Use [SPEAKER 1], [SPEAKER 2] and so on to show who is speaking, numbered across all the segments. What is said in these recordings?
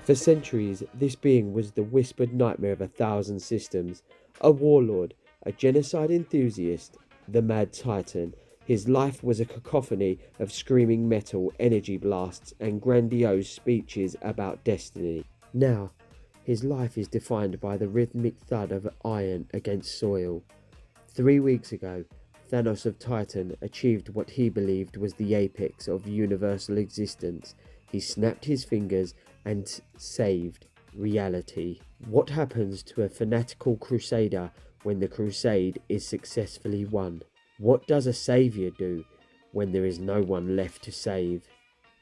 [SPEAKER 1] For centuries, this being was the whispered nightmare of 1,000 systems, a warlord, a genocide enthusiast, the Mad Titan. His life was a cacophony of screaming metal, energy blasts, and grandiose speeches about destiny. Now, his life is defined by the rhythmic thud of iron against soil. 3 weeks ago, Thanos of Titan achieved what he believed was the apex of universal existence. He snapped his fingers and saved reality. What happens to a fanatical crusader when the crusade is successfully won? What does a saviour do when there is no one left to save?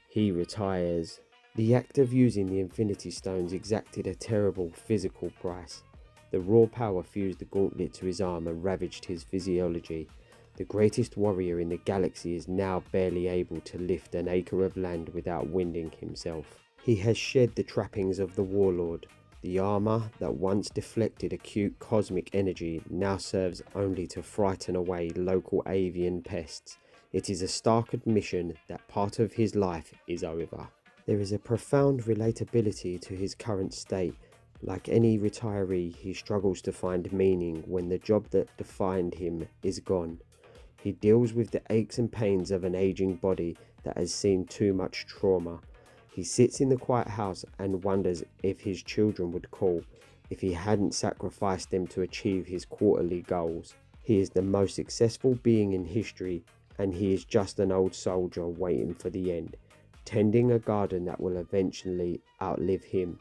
[SPEAKER 1] He retires. The act of using the Infinity Stones exacted a terrible physical price. The raw power fused the gauntlet to his arm and ravaged his physiology. The greatest warrior in the galaxy is now barely able to lift an acre of land without winding himself. He has shed the trappings of the warlord. The armour that once deflected acute cosmic energy now serves only to frighten away local avian pests. It is a stark admission that part of his life is over. There is a profound relatability to his current state. Like any retiree, he struggles to find meaning when the job that defined him is gone. He deals with the aches and pains of an aging body that has seen too much trauma. He sits in the quiet house and wonders if his children would call, if he hadn't sacrificed them to achieve his quarterly goals. He is the most successful being in history, and he is just an old soldier waiting for the end, tending a garden that will eventually outlive him.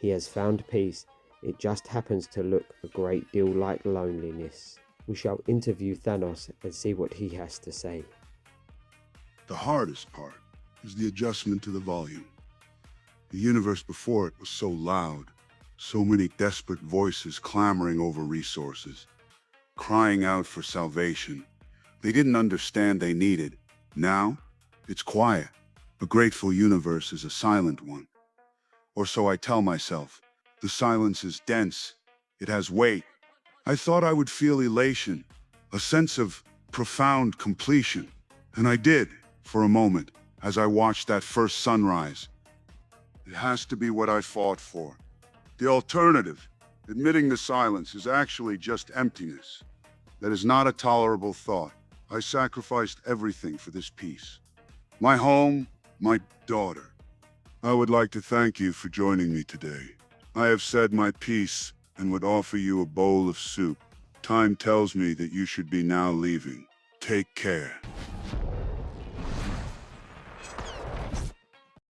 [SPEAKER 1] He has found peace. It just happens to look a great deal like loneliness. We shall interview Thanos and see what he has to say.
[SPEAKER 2] The hardest part is the adjustment to the volume. The universe before it was so loud, so many desperate voices clamoring over resources, crying out for salvation they didn't understand they needed. Now, it's quiet. A grateful universe is a silent one. Or so I tell myself. The silence is dense. It has weight. I thought I would feel elation, a sense of profound completion. And I did, for a moment, as I watched that first sunrise. It has to be what I fought for. The alternative, admitting the silence, is actually just emptiness. That is not a tolerable thought. I sacrificed everything for this peace. My home, my daughter. I would like to thank you for joining me today. I have said my piece and would offer you a bowl of soup. Time tells me that you should be now leaving. Take care.